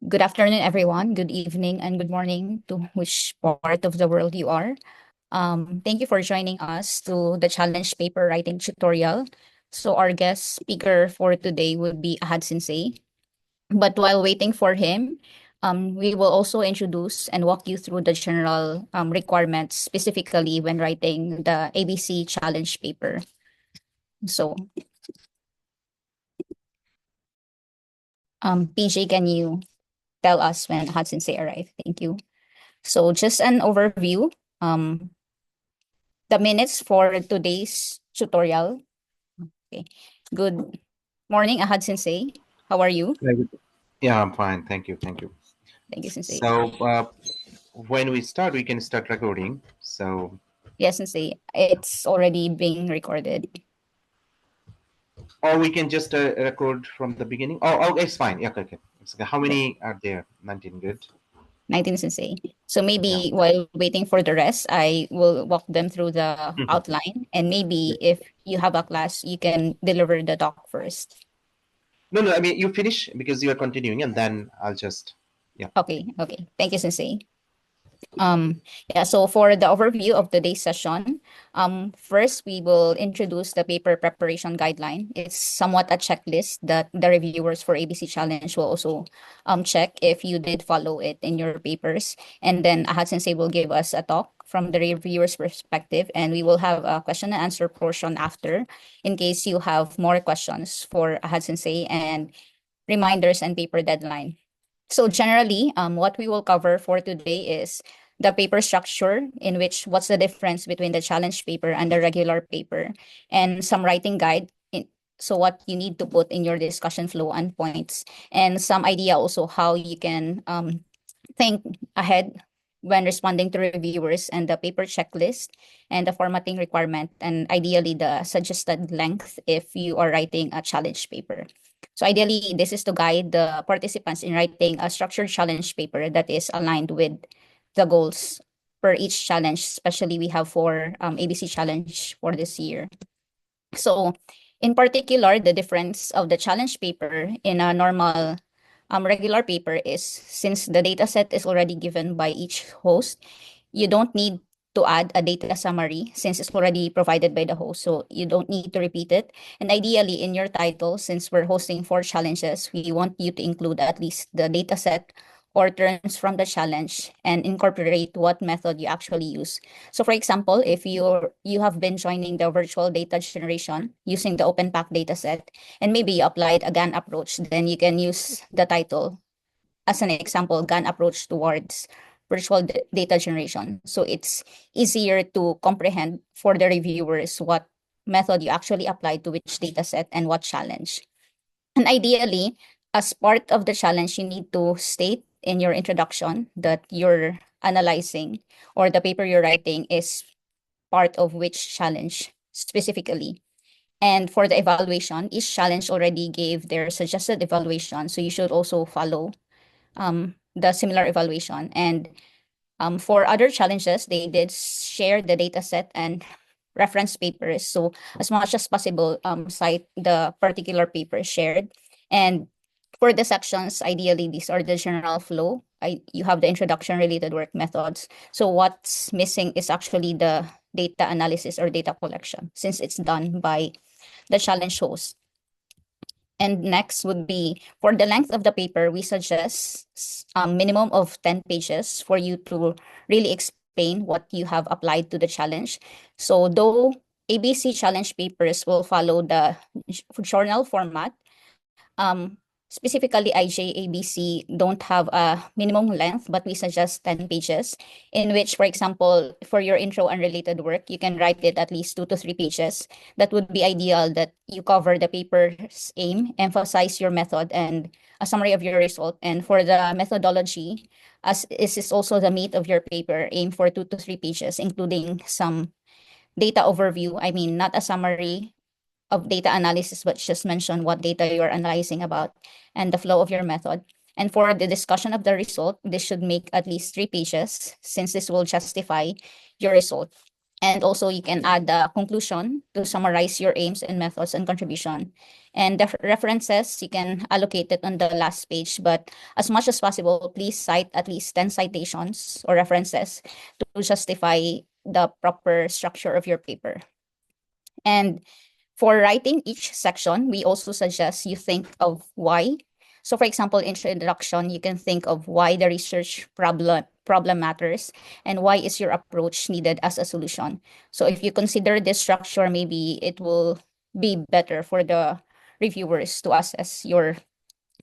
Good afternoon, everyone. Good evening and good morning to which part of the world you are. Thank you for joining us to the challenge paper writing tutorial. So our guest speaker for today would be Ahad Sensei. But while waiting for him, we will also introduce and walk you through the general requirements specifically when writing the ABC challenge paper. So, PJ, can you tell us when Ahad Sensei arrived? Thank you. So just an overview. Um, the minutes for today's tutorial. Okay. Good morning, Ahad Sensei. How are you? Very good. Yeah, I'm fine. Thank you. Thank you. Thank you, Sensei. So, when we start, we can start recording. So, Yes, Sensei. It's already being recorded. or we can just record from the beginning. Oh, it's fine. Yeah, okay. It's okay. How Okay. many are there? 19. Good. 19, Sensei. So Yeah. maybe while waiting for the rest, I will walk them through the outline. And Yeah. maybe if you have a class, you can deliver the talk first. No, no. I mean, you finish because you are continuing, and then I'll just. Yeah. Okay, okay. Thank you, Sensei. Yeah, so for the overview of today's session, first we will introduce the paper preparation guideline. It's somewhat a checklist that the reviewers for ABC Challenge will also check if you did follow it in your papers. And then Ahad Sensei will give us a talk from the reviewer's perspective, and we will have a question and answer portion after in case you have more questions for Ahad Sensei and reminders and paper deadline. So generally, what we will cover for today is the paper structure, in which what's the difference between the challenge paper and the regular paper, and some writing guide. So what you need to put in your discussion flow and points, and some idea also how you can think ahead when responding to reviewers, and the paper checklist and the formatting requirement, and ideally the suggested length if you are writing a challenge paper. So ideally, this is to guide the participants in writing a structured challenge paper that is aligned with the goals per each challenge, especially we have for ABC challenge for this year. So in particular, the difference of the challenge paper in a normal regular paper is, since the data set is already given by each host, you don't need to add a data summary since it's already provided by the host. So you don't need to repeat it. And ideally, in your title, since we're hosting 4 challenges, we want you to include at least the data set or terms from the challenge and incorporate what method you actually use. So for example, if you have been joining the virtual data generation using the OpenPack dataset, and maybe you applied a GAN approach, then you can use the title as an example, GAN approach towards virtual data generation. So it's easier to comprehend for the reviewers what method you actually applied to which dataset and what challenge. And ideally, as part of the challenge, you need to state in your introduction that you're analyzing or the paper you're writing is part of which challenge specifically. And for the evaluation, each challenge already gave their suggested evaluation. So you should also follow the similar evaluation. And for other challenges, they did share the data set and reference papers. So as much as possible, cite the particular paper shared. And for the sections, ideally, these are the general flow. You have the introduction related work methods. So what's missing is actually the data analysis or data collection, since it's done by the challenge host. And next would be for the length of the paper, we suggest a minimum of 10 pages for you to really explain what you have applied to the challenge. So though ABC challenge papers will follow the journal format, specifically IJABC don't have a minimum length, but we suggest 10 pages, in which, for example, for your intro and related work, you can write it at least 2 to 3 pages. That would be ideal, that you cover the paper's aim, emphasize your method, and a summary of your result. And for the methodology, as this is also the meat of your paper, aim for 2 to 3 pages, including some data overview. I mean, not a summary of data analysis, but just mention what data you're analyzing about and the flow of your method. And for the discussion of the result, this should make at least 3 pages, since this will justify your result. And also you can add the conclusion to summarize your aims and methods and contribution. And the references, you can allocate it on the last page, but as much as possible, please cite at least 10 citations or references to justify the proper structure of your paper. And for writing each section, we also suggest you think of why. So for example, introduction, you can think of why the research problem matters and why is your approach needed as a solution. So if you consider this structure, maybe it will be better for the reviewers to assess your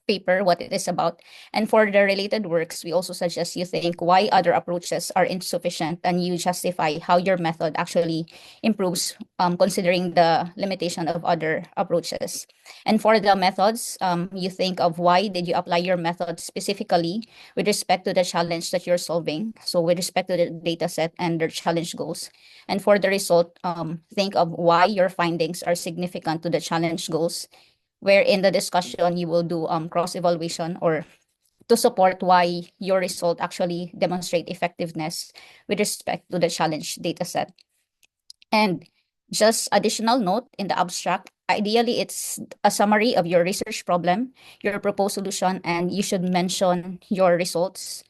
paper, what it is about. And for the related works, we also suggest you think why other approaches are insufficient and you justify how your method actually improves, considering the limitation of other approaches. And for the methods, you think of why did you apply your method specifically with respect to the challenge that you're solving. So with respect to the data set and their challenge goals. And for the result, think of why your findings are significant to the challenge goals, where in the discussion you will do cross-evaluation or to support why your result actually demonstrate effectiveness with respect to the challenge data set. And just additional note in the abstract, ideally it's a summary of your research problem, your proposed solution, and you should mention your results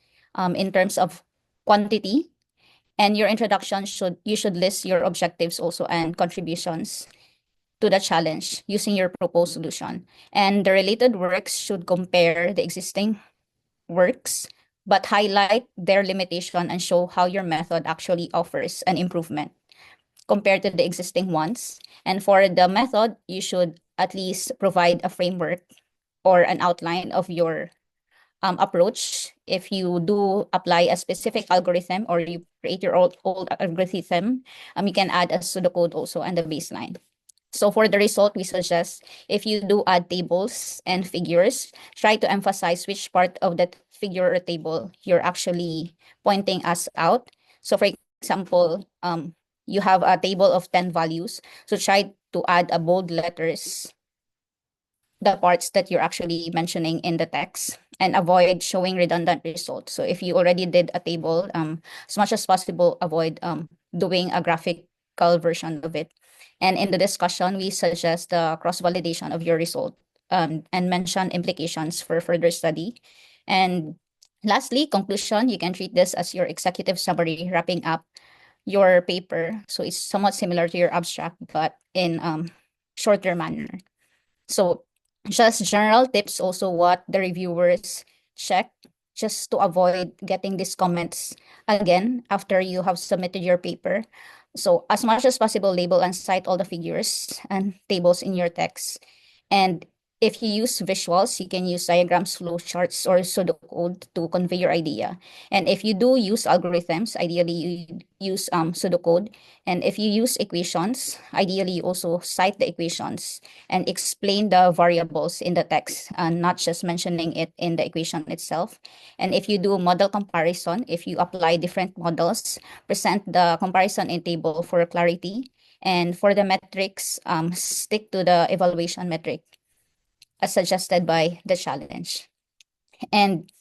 in terms of quantity. And your introduction should list your objectives also and contributions to the challenge using your proposed solution. And the related works should compare the existing works, but highlight their limitation and show how your method actually offers an improvement compared to the existing ones. And for the method, you should at least provide a framework or an outline of your approach. If you do apply a specific algorithm or you create your old algorithm, you can add a pseudocode also and the baseline. So for the result, we suggest if you do add tables and figures, try to emphasize which part of that figure or table you're actually pointing us out. So for example, you have a table of 10 values. So try to add a bold letters, the parts that you're actually mentioning in the text, and avoid showing redundant results. So if you already did a table, as much as possible, avoid doing a graphical version of it. And in the discussion, we suggest the cross-validation of your result and mention implications for further study. And lastly, conclusion, you can treat this as your executive summary, wrapping up your paper. So it's somewhat similar to your abstract, but in shorter manner. So just general tips also what the reviewers check just to avoid getting these comments again after you have submitted your paper. So as much as possible, label and cite all the figures and tables in your text. And if you use visuals, you can use diagrams, flowcharts, or pseudocode to convey your idea. And if you do use algorithms, ideally you use pseudocode. And if you use equations, ideally you also cite the equations and explain the variables in the text, and not just mentioning it in the equation itself. And if you do model comparison, if you apply different models, present the comparison in table for clarity. And for the metrics, stick to the evaluation metric as suggested by the challenge. And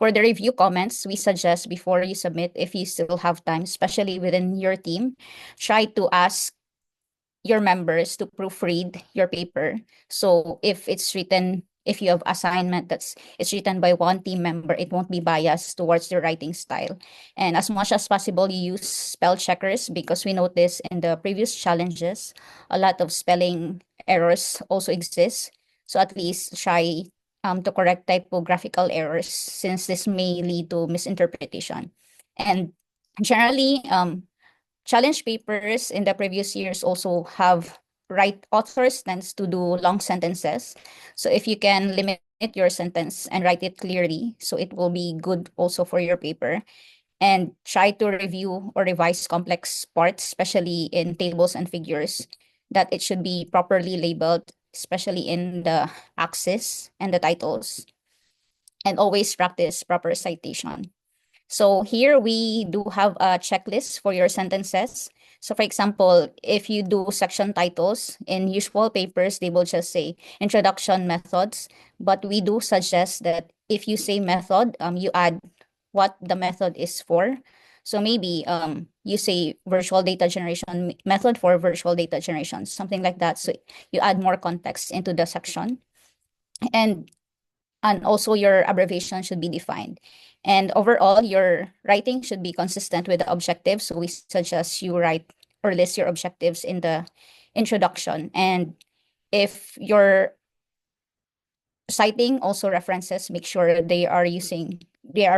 for the review comments, we suggest before you submit, if you still have time, especially within your team, try to ask your members to proofread your paper. So if it's written, if you have assignment that's it's written by one team member, it won't be biased towards the writing style. And as much as possible, you use spell checkers because we noticed in the previous challenges, a lot of spelling errors also exist. So at least try to correct typographical errors since this may lead to misinterpretation. And generally, challenge papers in the previous years also have right authors tends to do long sentences. So if you can limit your sentence and write it clearly, so it will be good also for your paper. And try to review or revise complex parts, especially in tables and figures, that it should be properly labeled, especially in the axis and the titles. And always practice proper citation. So here we do have a checklist for your sentences. So for example, if you do section titles in usual papers, they will just say introduction methods. But we do suggest that if you say method, you add what the method is for. So maybe you say virtual data generation method for virtual data generation, something like that. So you add more context into the section. And also your abbreviation should be defined. And overall, your writing should be consistent with the objectives. So we suggest you write or list your objectives in the introduction. And if you're citing also references, make sure they are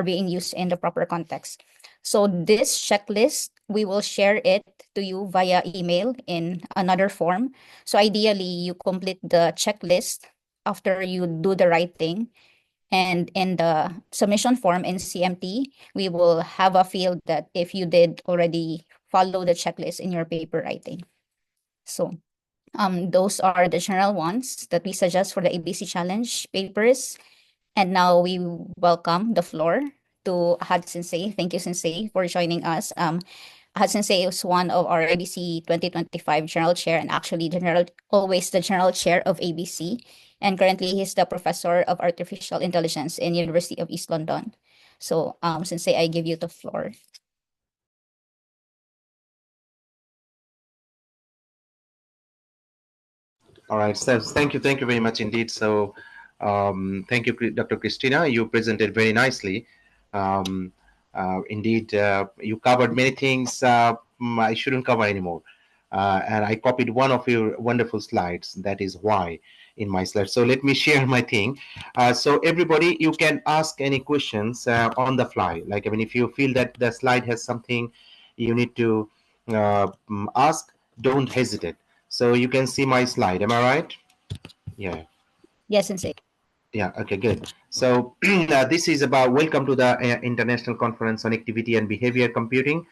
being used in the proper context. So this checklist, we will share it to you via email in another form. So ideally, you complete the checklist after you do the writing. And in the submission form in CMT, we will have a field that if you did already follow the checklist in your paper writing. So those are the general ones that we suggest for the ABC Challenge papers. And now we welcome the floor to Ahad Sensei. Thank you, Sensei, for joining us. Ahad Sensei is one of our ABC 2025 General Chair and actually always the General Chair of ABC. And currently, he's the Professor of Artificial Intelligence in University of East London. So, Sensei, I give you the floor. All right, so thank you very much indeed. So, thank you, Dr. Christina. You presented very nicely. Um, Indeed, you covered many things I shouldn't cover anymore. And I copied one of your wonderful slides. That is why in my slide. So let me share my thing. So everybody, you can ask any questions on the fly. Like, I mean, if you feel that the slide has something you need to ask, don't hesitate. So you can see my slide. Am I right? Yeah. Yes, Sensei. Yeah. Okay. Good. So this is about welcome to the International Conference on Activity and Behavior Computing.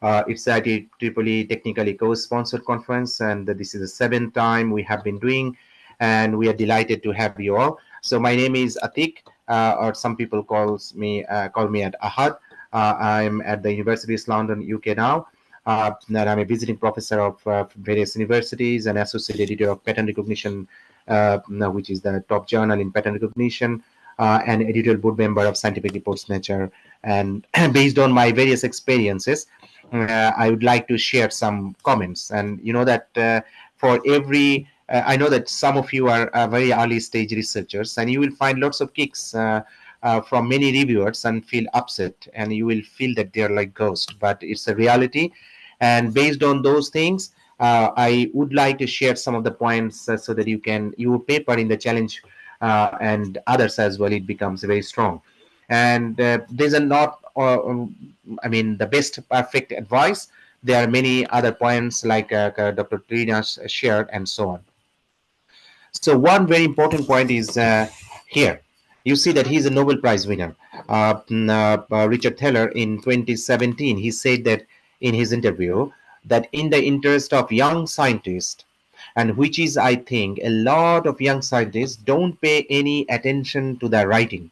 It's a IEEE technically co-sponsored conference, and this is the seventh time we have been doing, and we are delighted to have you all. So my name is Atiq, or some people call me at Ahad. I'm at the University of London, UK now. And I'm a visiting professor of various universities and associate editor of Pattern Recognition, which is the top journal in pattern recognition, and editorial board member of Scientific Reports Nature. And based on my various experiences, I would like to share some comments. And you know that for every, I know that some of you are very early stage researchers, and you will find lots of kicks from many reviewers and feel upset, and you will feel that they're like ghosts, but it's a reality. And based on those things, I would like to share some of the points so that you can, your paper in the challenge and others as well, it becomes very strong. And these are not, I mean, the best perfect advice. There are many other points like Dr. Trina shared and so on. So one very important point is here. You see that he's a Nobel Prize winner. Richard Thaler in 2017, he said that in his interview that in the interest of young scientists, and which is, I think, a lot of young scientists don't pay any attention to their writing.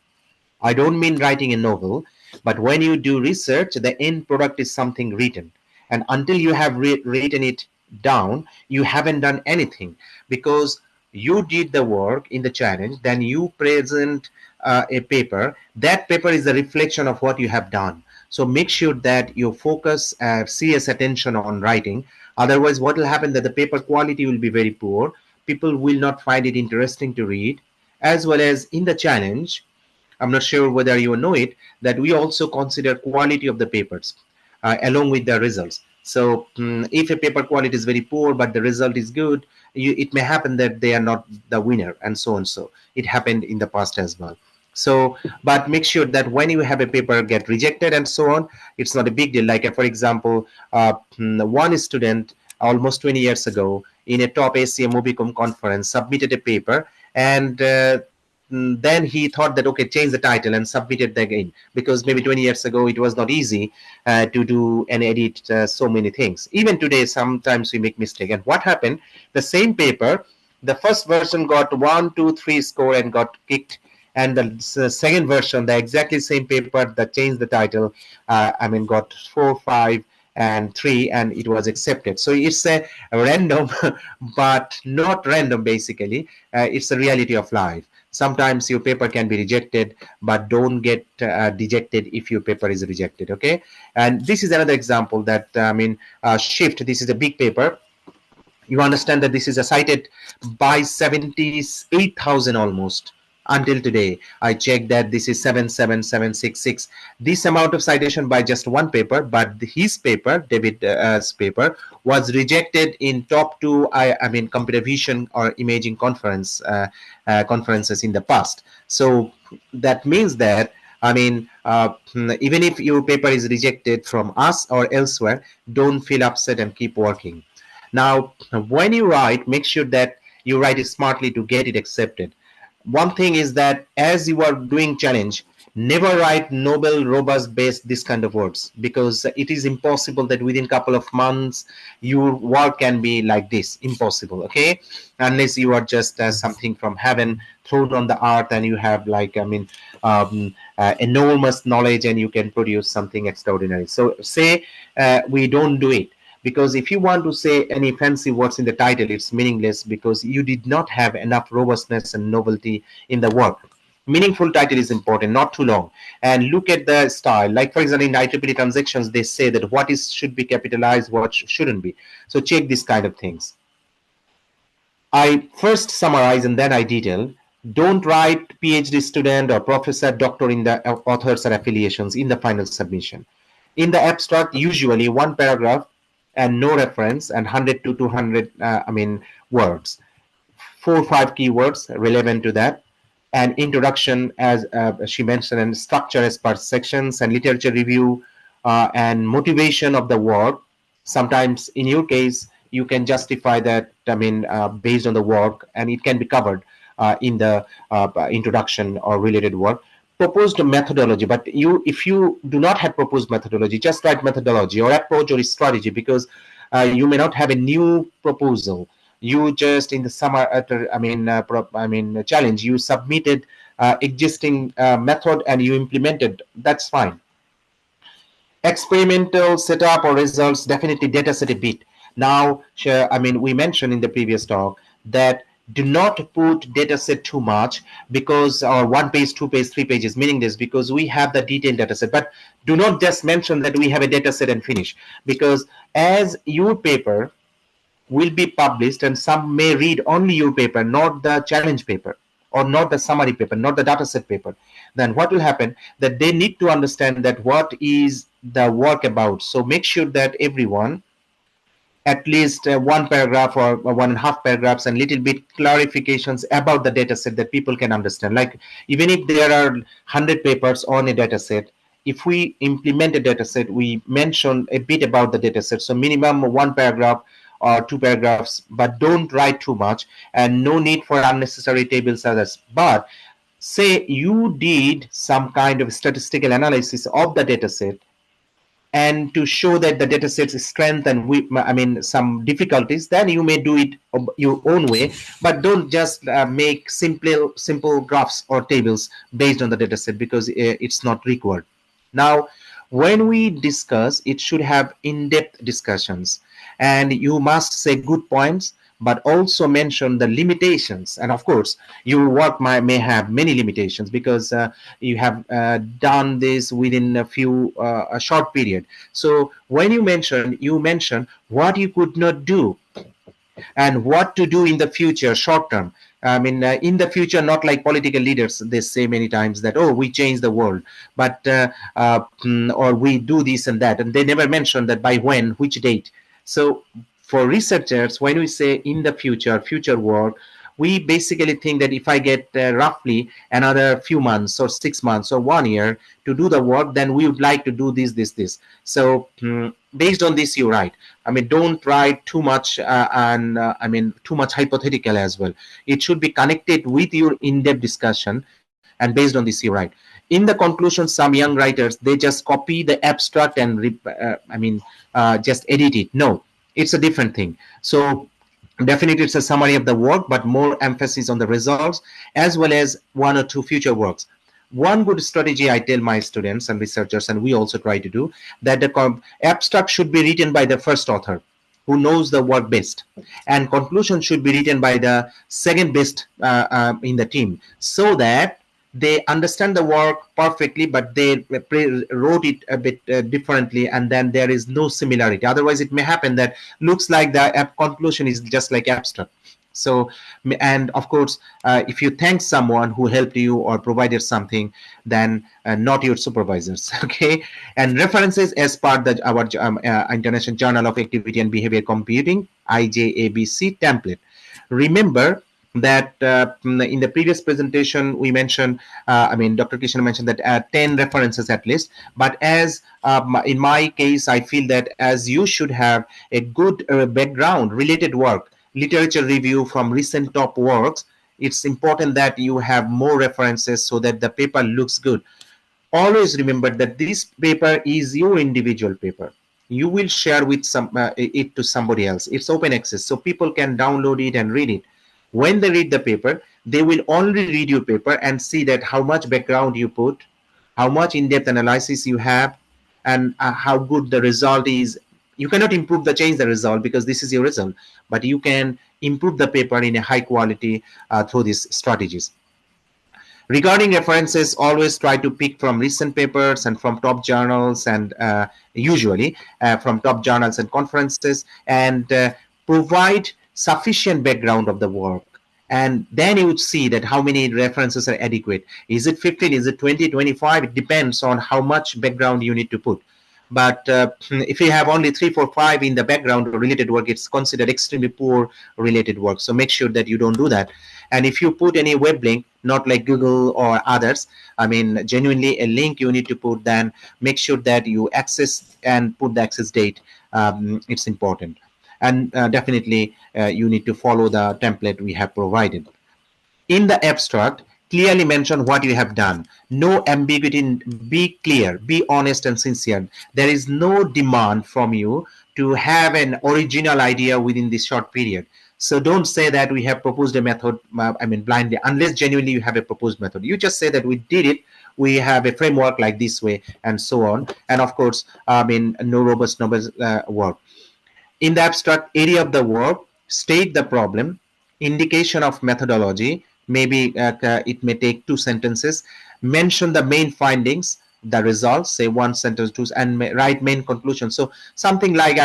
I don't mean writing a novel, but when you do research, the end product is something written. And until you have written it down, you haven't done anything because you did the work in the challenge, then you present a paper. That paper is a reflection of what you have done. So make sure that you focus serious attention on writing. Otherwise, what will happen that the paper quality will be very poor. People will not find it interesting to read, as well as in the challenge I'm not sure whether you know it, that we also consider quality of the papers along with the results. So if a paper quality is very poor, but the result is good, it may happen that they are not the winner and so on. So it happened in the past as well. So, but make sure that when you have a paper get rejected and so on, it's not a big deal. Like, for example, one student almost 20 years ago in a top ACM Mobicom conference submitted a paper and then he thought that okay, change the title and submit it again, because maybe 20 years ago it was not easy to do and edit so many things. Even today sometimes we make mistake. And what happened, the same paper, the first version got 1 2 3 score and got kicked, and the second version, the exactly same paper that changed the title, I mean, got 4 5 and 3, and it was accepted. So it's a random but not random. Basically it's the reality of life. Sometimes your paper can be rejected, but don't get dejected if your paper is rejected. Okay, and this is another example that shift. This is a big paper. You understand that this is a cited by 78,000 almost until today. I checked that this is 77766. This amount of citation by just one paper, but his paper, David's paper, was rejected in top two, computer vision or imaging conferences in the past. So that means that even if your paper is rejected from us or elsewhere, don't feel upset and keep working. Now, when you write, make sure that you write it smartly to get it accepted. One thing is that as you are doing challenge, never write noble, robust, based, this kind of words, because it is impossible that within couple of months your work can be like this. Impossible, okay? Unless you are just something from heaven thrown on the earth and you have enormous knowledge and you can produce something extraordinary. So say we don't do it, because if you want to say any fancy words in the title, it's meaningless because you did not have enough robustness and novelty in the work. Meaningful title is important, not too long. And look at the style. Like, for example, in IEEE transactions, they say that what is should be capitalized, what shouldn't be. So check this kind of things. I first summarize and then I detail. Don't write PhD student or professor, doctor in the authors or affiliations in the final submission. In the abstract, usually one paragraph and no reference and 100 to 200 words. 4 or 5 keywords relevant to that, and introduction as she mentioned, and structure as per sections, and literature review, and motivation of the work. Sometimes in your case you can justify that based on the work, and it can be covered in the introduction or related work. Proposed methodology, but if you do not have proposed methodology, just write methodology or approach or strategy, because you may not have a new proposal. You just in the summer challenge, you submitted existing method and you implemented. That's fine. Experimental setup or results, definitely data set a bit. Now, we mentioned in the previous talk that do not put data set too much, because or 1 page, 2 page, 3 pages, meaningless, because we have the detailed data set. But do not just mention that we have a data set and finish, because as your paper will be published and some may read only your paper, not the challenge paper or not the summary paper, not the dataset paper, then what will happen, that they need to understand that what is the work about. So make sure that everyone at least one paragraph or 1.5 paragraphs and little bit clarifications about the data set that people can understand. Like, even if there are 100 papers on a data set, if we implement a data set, we mention a bit about the data set. So minimum 1 paragraph or 2 paragraphs, but don't write too much, and no need for unnecessary tables others. But say you did some kind of statistical analysis of the data set, and to show that the data set's strength and some difficulties, then you may do it your own way, but don't just make simple graphs or tables based on the data set, because it's not required. Now, when we discuss, it should have in-depth discussions, and you must say good points, but also mention the limitations. And of course, your work may have many limitations, because you have done this within a short period. So when you mention what you could not do and what to do in the future, short term. In the future, not like political leaders, they say many times that, oh, we change the world, but or we do this and that, and they never mention that by when, which date. So for researchers, when we say in the future world, we basically think that if I get roughly another few months or 6 months or 1 year to do the work, then we would like to do this. So based on this, you write. Don't write too much too much hypothetical as well. It should be connected with your in-depth discussion, and based on this, you write. In the conclusion, some young writers, they just copy the abstract and just edit it. No, it's a different thing. So definitely it's a summary of the work, but more emphasis on the results, as well as 1 or 2 future works. One good strategy I tell my students and researchers, and we also try to do, that the abstract should be written by the first author. who knows the work best, and conclusion should be written by the second best in the team, so that they understand the work perfectly, but they wrote it a bit differently, and then there is no similarity. Otherwise, it may happen that looks like the conclusion is just like abstract. So, and of course, if you thank someone who helped you or provided something, then not your supervisors. Okay, and references as part of our International Journal of Activity and Behavior Computing IJABC template. Remember that in the previous presentation we mentioned, Dr. Krishna mentioned that 10 references at least, but as in my case, I feel that as you should have a good background related work, literature review from recent top works, it's important that you have more references so that the paper looks good. Always remember that this paper is your individual paper. You will share with it to somebody else. It's open access, so people can download it and read it. When they read the paper, they will only read your paper and see that how much background you put, how much in-depth analysis you have, and how good the result is. You cannot improve the change the result because this is your result, but you can improve the paper in a high quality through these strategies. Regarding references, always try to pick from recent papers and from top journals, and usually from top journals and conferences, and provide sufficient background of the work. And then you would see that how many references are adequate. Is it 15? Is it 20, 25? It depends on how much background you need to put. But if you have only 3, 4, 5 in the background or related work, it's considered extremely poor related work. So make sure that you don't do that. And if you put any web link, not like Google or others, genuinely a link you need to put, then make sure that you access and put the access date. It's important. And definitely you need to follow the template we have provided. In the abstract, clearly mention what you have done. No ambiguity. Be clear, be honest and sincere. There is no demand from you to have an original idea within this short period. So don't say that we have proposed a method, blindly, unless genuinely you have a proposed method. You just say that we did it, we have a framework like this way, and so on. And of course, no robust work. In the abstract area of the work, state the problem, indication of methodology, maybe it may take 2 sentences, mention the main findings, the results, say 1 sentence, 2, and write main conclusion. So something like,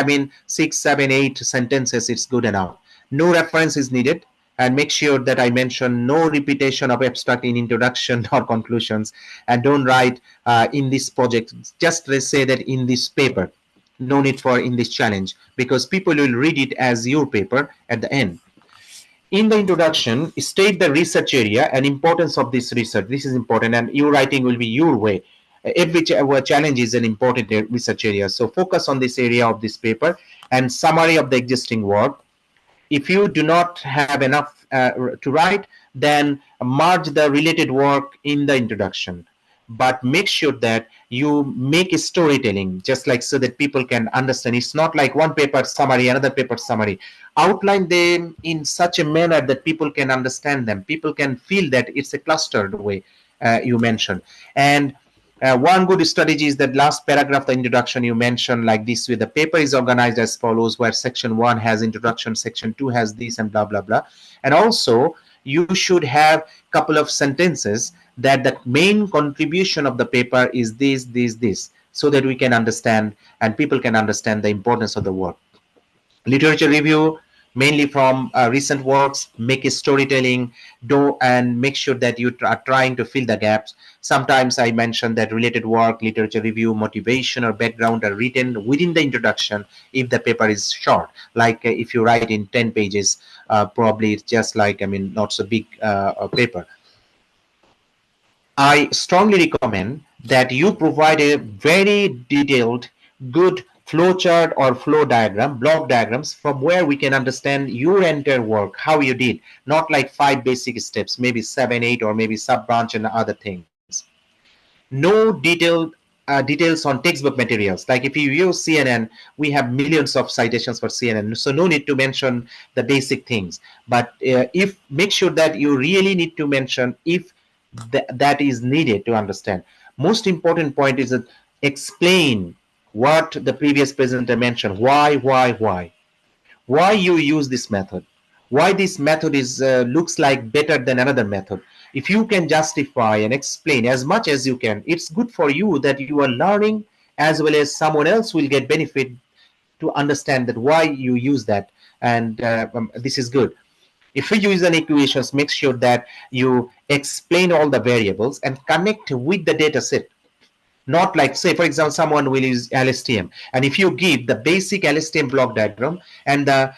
6, 7, 8 sentences, it's good enough. No reference is needed, and make sure that I mention no repetition of abstract in introduction or conclusions, and don't write in this project, just say that in this paper. No need for in this challenge, because people will read it as your paper at the end. In the introduction, state the research area and importance of this research. This is important, and your writing will be your way. Every challenge is an important research area, so focus on this area of this paper, and summary of the existing work. If you do not have enough to write, then merge the related work in the introduction. But make sure that you make a storytelling, just like so that people can understand. It's not like one paper summary, another paper summary. Outline them in such a manner that people can understand them. People can feel that it's a clustered way you mentioned. And one good strategy is that last paragraph, the introduction you mentioned like this way. The paper is organized as follows, where section 1 has introduction, section 2 has this, and blah, blah, blah. And also, you should have a couple of sentences that the main contribution of the paper is this, so that we can understand and people can understand the importance of the work. Literature review, mainly from recent works, make a storytelling, and make sure that you are trying to fill the gaps. Sometimes I mentioned that related work, literature review, motivation, or background are written within the introduction if the paper is short. Like if you write in 10 pages, probably it's just like, not so big paper. I strongly recommend that you provide a very detailed, good flowchart or flow diagram, block diagrams, from where we can understand your entire work, how you did, not like 5 basic steps, maybe 7, 8, or maybe sub branch and other things. No details on textbook materials. Like if you use CNN, we have millions of citations for CNN, so no need to mention the basic things. But if make sure that you really need to mention if that is needed to understand. Most important point is that explain what the previous presenter mentioned. Why? why you use this method, why this method is looks like better than another method. If you can justify and explain as much as you can, it's good for you that you are learning, as well as someone else will get benefit to understand that why you use that. And this is good. If you use an equations, make sure that you explain all the variables and connect with the data set. Not like, say for example, someone will use LSTM, and if you give the basic LSTM block diagram and the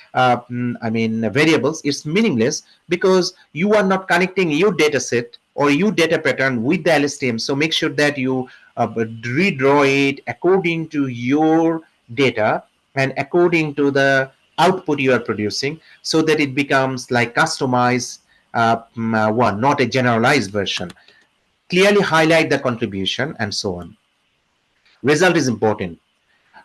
variables, it's meaningless, because you are not connecting your data set or your data pattern with the LSTM. So make sure that you redraw it according to your data and according to the output you are producing, so that it becomes like customized one, not a generalized version. Clearly highlight the contribution and so on. Result is important.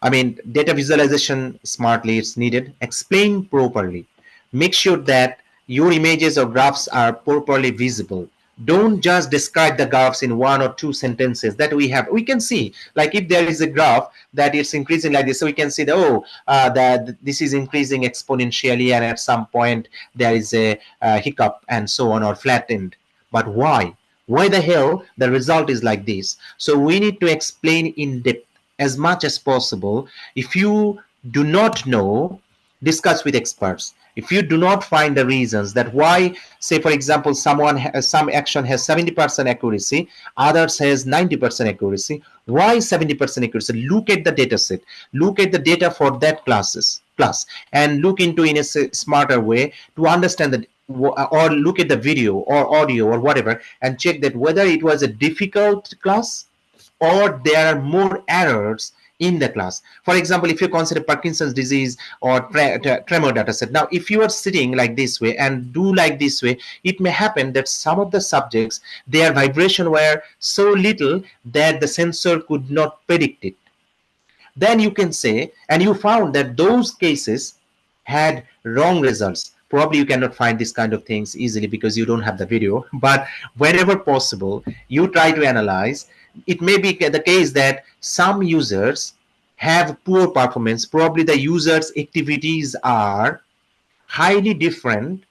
I mean, data visualization smartly is needed. Explain properly. Make sure that your images or graphs are properly visible. Don't just describe the graphs in one or two sentences that we can see. Like if there is a graph that it's increasing like this, so we can see that, oh, that this is increasing exponentially, and at some point there is a hiccup and so on, or flattened. But why? Why the hell the result is like this? So we need to explain in depth as much as possible. If you do not know, discuss with experts. If you do not find the reasons that why, say for example, some action has 70% accuracy, others has 90% accuracy, why 70% accuracy? Look at the data set, look at the data for that classes plus, and look into in a smarter way to understand that, or look at the video or audio or whatever, and check that whether it was a difficult class or there are more errors in the class. For example, if you consider Parkinson's disease or tremor dataset, now if you are sitting like this way and do like this way, it may happen that some of the subjects, their vibration were so little that the sensor could not predict it. Then you can say, and you found that those cases had wrong results. Probably you cannot find this kind of things easily because you don't have the video, but whenever possible, you try to analyze. It may be the case that some users have poor performance. Probably the users' activities are highly different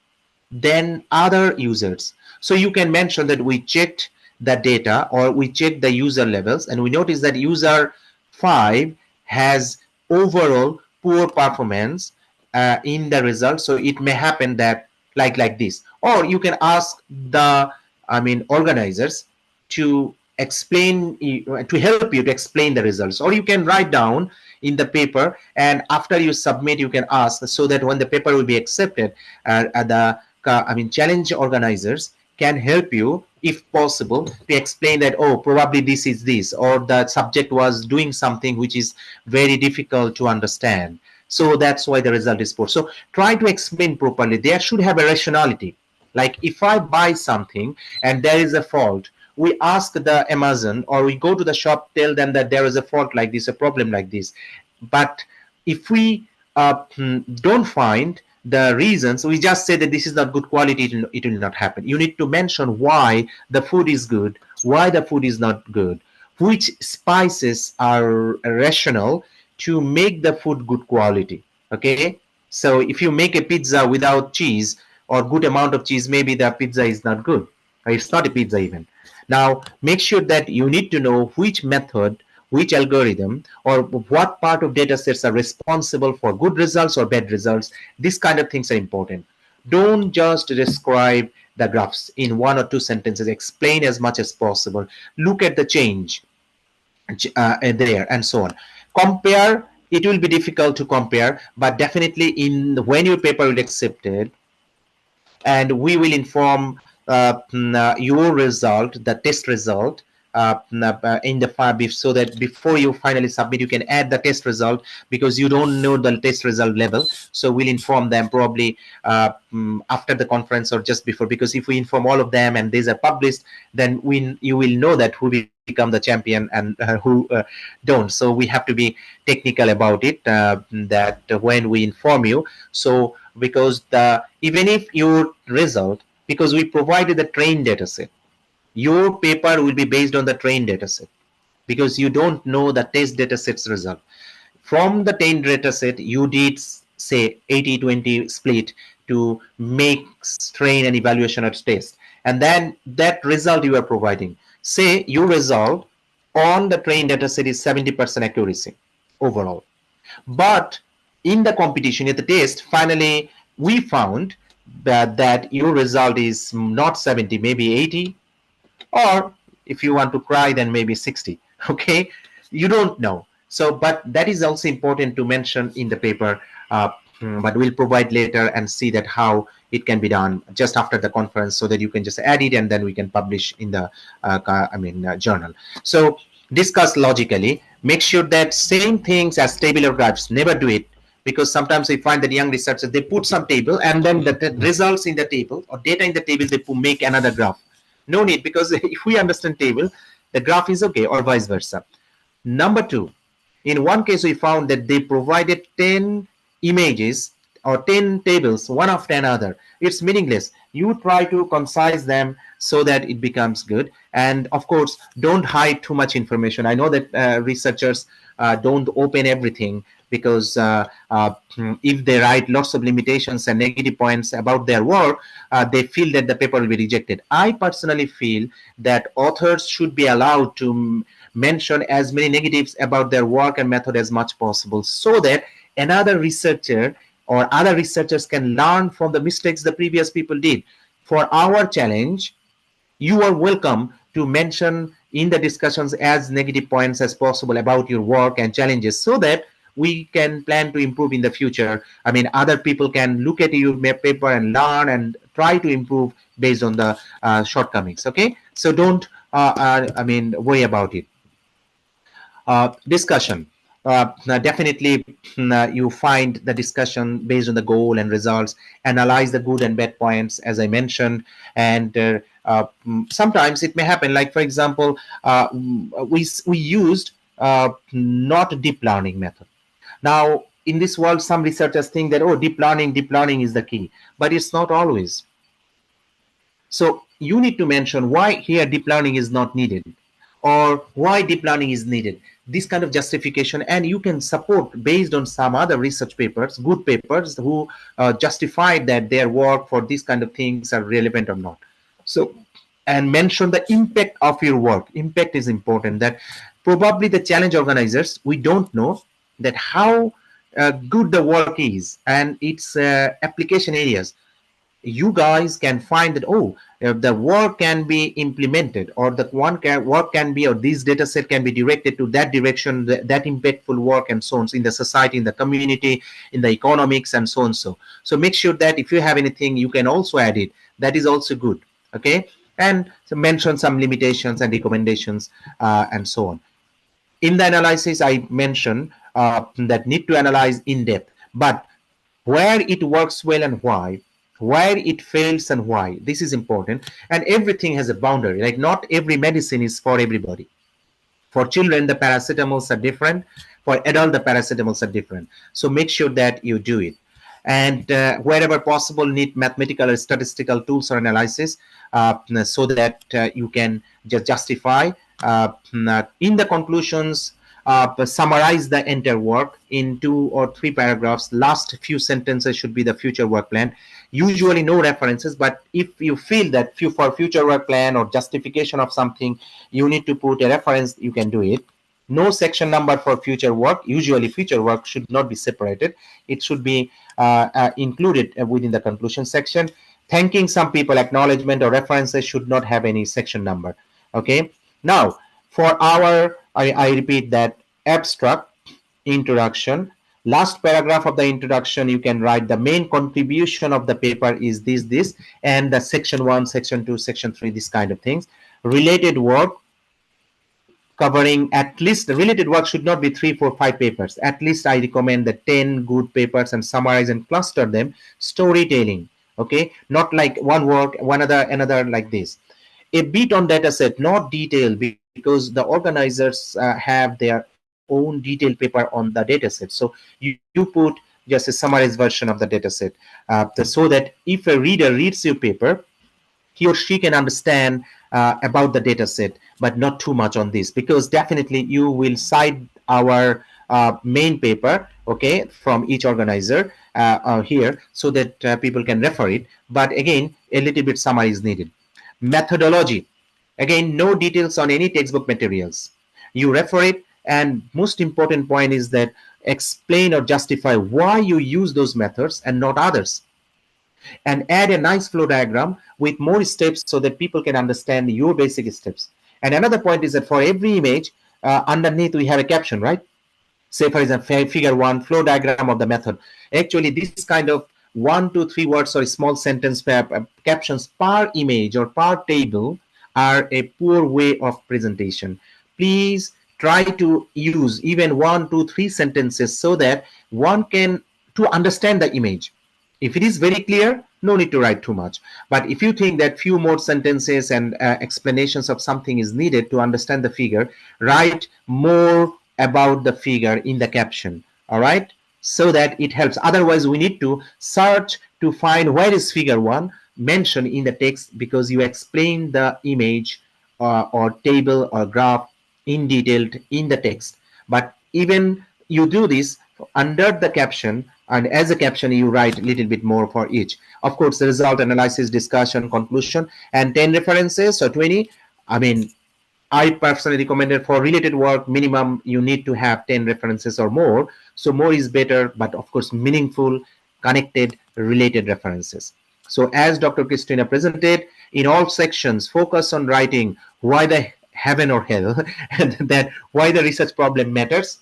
than other users. So you can mention that we checked the data, or we checked the user levels, and we noticed that user 5 has overall poor performance in the result. So it may happen that like this. Or you can ask the organizers to explain, to help you to explain the results, or you can write down in the paper, and after you submit you can ask, so that when the paper will be accepted, the challenge organizers can help you, if possible, to explain that, oh, probably this is this, or the subject was doing something which is very difficult to understand, so that's why the result is poor. So try to explain properly. There should have a rationality. Like if I buy something and there is a fault, we ask the Amazon, or we go to the shop, tell them that there is a fault like this, a problem like this. But if we don't find the reasons, we just say that this is not good quality, it will not happen. You need to mention why the food is good, why the food is not good, which spices are rational to make the food good quality. Okay, so if you make a pizza without cheese or good amount of cheese, maybe the pizza is not good, or it's not a pizza even. Now make sure that you need to know which method, which algorithm, or what part of data sets are responsible for good results or bad results. These kind of things are important. Don't just describe the graphs in one or two sentences. Explain as much as possible. Look at the change there and so on. Compare. It will be difficult to compare, but definitely when your paper will be accepted, and we will inform your result, the test result, in the file, so that before you finally submit, you can add the test result, because you don't know the test result level. So we'll inform them probably after the conference or just before, because if we inform all of them and these are published, then you will know that who become the champion and who don't. So we have to be technical about it, that when we inform you. So because even if your result, because we provided the trained data set, your paper will be based on the trained dataset, because you don't know the test dataset's result. From the trained dataset, you did say 80-20 split to make strain and evaluation at test, and then that result you are providing, say your result on the trained data set is 70% accuracy overall, but in the competition at the test, finally we found that your result is not 70, maybe 80, or if you want to cry, then maybe 60. Okay, you don't know. So, but that is also important to mention in the paper. But we'll provide later and see that how it can be done just after the conference, so that you can just add it and then we can publish in the journal. So discuss logically, make sure that same things as table or graphs, never do it, because sometimes we find that young researchers, they put some table and then the results in the table or data in the table, they make another graph. No need, because if we understand table, the graph is okay, or vice versa. Number two, in one case we found that they provided 10 images or 10 tables one after another. It's meaningless. You try to concise them so that it becomes good. And of course, don't hide too much information. I know that researchers don't open everything, because if they write lots of limitations and negative points about their work, they feel that the paper will be rejected. I personally feel that authors should be allowed to mention as many negatives about their work and method as much possible, so that another researcher or other researchers can learn from the mistakes the previous people did. For our challenge, you are welcome to mention in the discussions as negative points as possible about your work and challenges, so that we can plan to improve in the future. I mean, other people can look at your paper and learn and try to improve based on the shortcomings. Okay, so don't worry about it. Discussion. Definitely, you find the discussion based on the goal and results, analyze the good and bad points, as I mentioned, and sometimes it may happen, like for example, we used not deep learning method. Now, in this world, some researchers think that, oh, deep learning is the key, but it's not always. So you need to mention why here deep learning is not needed, or why deep learning is needed. This kind of justification, and you can support based on some other research papers, good papers, who justified that their work for these kind of things are relevant or not. So, and mention the impact of your work. Impact is important. That probably the challenge organizers, we don't know that how good the work is and its application areas. You guys can find that, oh, the work can be implemented, or the work can be, or this data set can be directed to that direction, that impactful work, and so on, in the society, in the community, in the economics, and so on. So make sure that if you have anything, you can also add it. That is also good. Okay, and so mention some limitations and recommendations, and so on. In the analysis, I mentioned that need to analyze in depth, but where it works well and why, where it fails and why. This is important. And everything has a boundary. Like, not every medicine is for everybody. For children, the paracetamols are different. For adult, the paracetamols are different. So make sure that you do it. And wherever possible, need mathematical or statistical tools or analysis, so that you can just justify in the conclusions. Summarize the entire work in 2 or 3 paragraphs. Last few sentences should be the future work plan. Usually no references, but if you feel that for future work plan or justification of something, you need to put a reference, you can do it. No section number for future work. Usually future work should not be separated. It should be included within the conclusion section. Thanking some people, acknowledgement or references should not have any section number. Okay. Now, for our, I repeat that, abstract, introduction, last paragraph of the introduction, you can write the main contribution of the paper is this, and the section 1, section 2, section 3, this kind of things. Related work, covering at least, the related work should not be 3, 4, 5 papers. At least I recommend the 10 good papers, and summarize and cluster them. Storytelling, okay, not like one work, another like this. A bit on data set, not detail, because the organizers have their own detailed paper on the data set. So you put just a summarized version of the data set, so that if a reader reads your paper, he or she can understand about the data set, but not too much on this, because definitely you will cite our main paper, okay, from each organizer, here so that people can refer it. But again, a little bit summary is needed. Methodology. Again, no details on any textbook materials. You refer it, and most important point is that explain or justify why you use those methods and not others, and add a nice flow diagram with more steps so that people can understand your basic steps. And another point is that for every image, underneath we have a caption, right? Say for example, figure 1, flow diagram of the method. Actually, this kind of 1 to 3 words or small sentence captions per image or per table are a poor way of presentation. Please try to use even 1, 2, 3 sentences so that one can to understand the image. If it is very clear, no need to write too much. But if you think that few more sentences and explanations of something is needed to understand the figure, write more about the figure in the caption. All right, so that it helps. Otherwise, we need to search to find where is figure 1 mentioned in the text, because you explain the image or table or graph in detail in the text. But even you do this under the caption, and as a caption you write a little bit more for each. Of course, the result, analysis, discussion, conclusion, and 10 references or 20. I mean, I personally recommended for related work, minimum you need to have 10 references or more. So more is better, but of course meaningful, connected, related references. So as Dr. Christina presented, in all sections, focus on writing why the heaven or hell, and that why the research problem matters,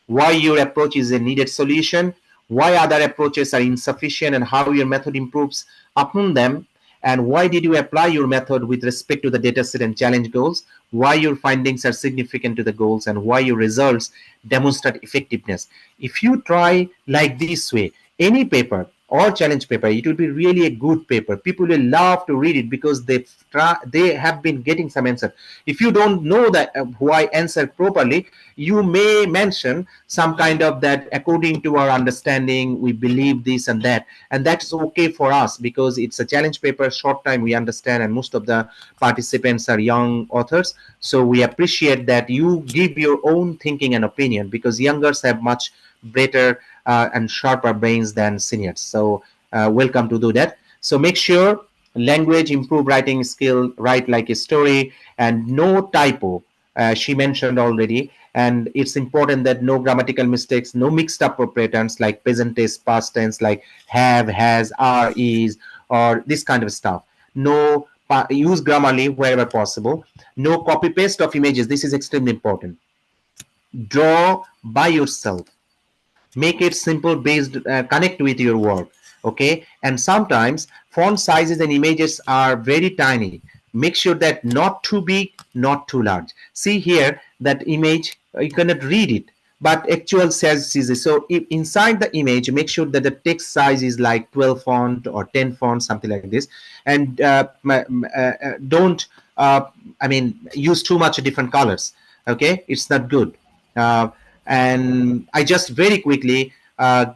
why your approach is a needed solution, why other approaches are insufficient, and how your method improves upon them, and why did you apply your method with respect to the dataset and challenge goals, why your findings are significant to the goals, and why your results demonstrate effectiveness. If you try like this way, any paper or challenge paper, it will be really a good paper. People will love to read it because they have been getting some answer. If you don't know that why answer properly, you may mention some kind of that according to our understanding we believe this and that's okay for us, because it's a challenge paper, short time, we understand, and most of the participants are young authors. So we appreciate that you give your own thinking and opinion, because youngers have much better and sharper brains than seniors. So welcome to do that. So make sure language, improve writing skill, write like a story, and no typo. She mentioned already, and it's important that no grammatical mistakes, no mixed up patterns like present tense, past tense, like have, has, are, is, or this kind of stuff. No, use Grammarly wherever possible. No copy paste of images. This is extremely important. Draw by yourself, make it simple, based connect with your work. Okay, and sometimes font sizes and images are very tiny. Make sure that not too big, not too large. See here that image, you cannot read it, but actual size is so if inside the image, make sure that the text size is like 12 font or 10 font, something like this. And don't I mean use too much different colors. Okay, it's not good. uh, and I just very quickly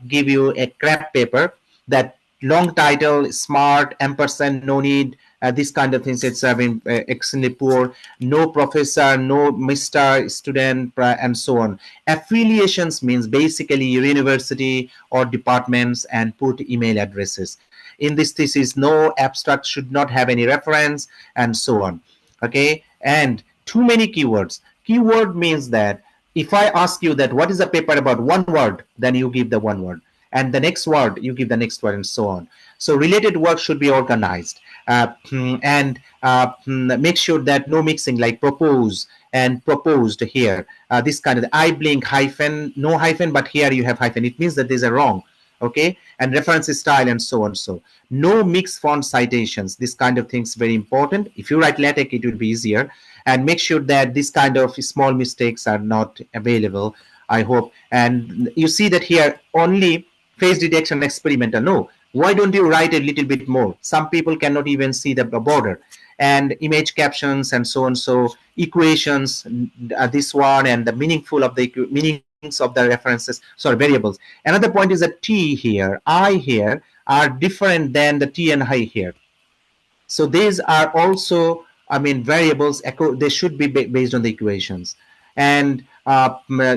give you a crap paper that long title, smart, ampersand, no need, this kind of things. It's extremely poor. No professor, no Mr. student, and so on. Affiliations means basically your university or departments, and put email addresses. In this thesis, no abstract should not have any reference, and so on. Okay, and too many keywords. Keyword means that if I ask you that what is a paper about, one word, then you give the one word, and the next word you give the next word, and so on. So related work should be organized, and make sure that no mixing, like propose and proposed here. This kind of I blink hyphen, no hyphen, but here you have hyphen. It means that there's a wrong. Okay, and reference style, and so on. So no mixed font citations. This kind of things very important. If you write LaTeX, it will be easier. And make sure that this kind of small mistakes are not available, I hope. And you see that here only face detection experimental. No, why don't you write a little bit more? Some people cannot even see the border. And image captions and so on. So equations, this one, and the meaningful of the meanings of the references, sorry, variables. Another point is that T here, I here are different than the T and I here. So these are also, I mean, variables. They should be based on the equations, and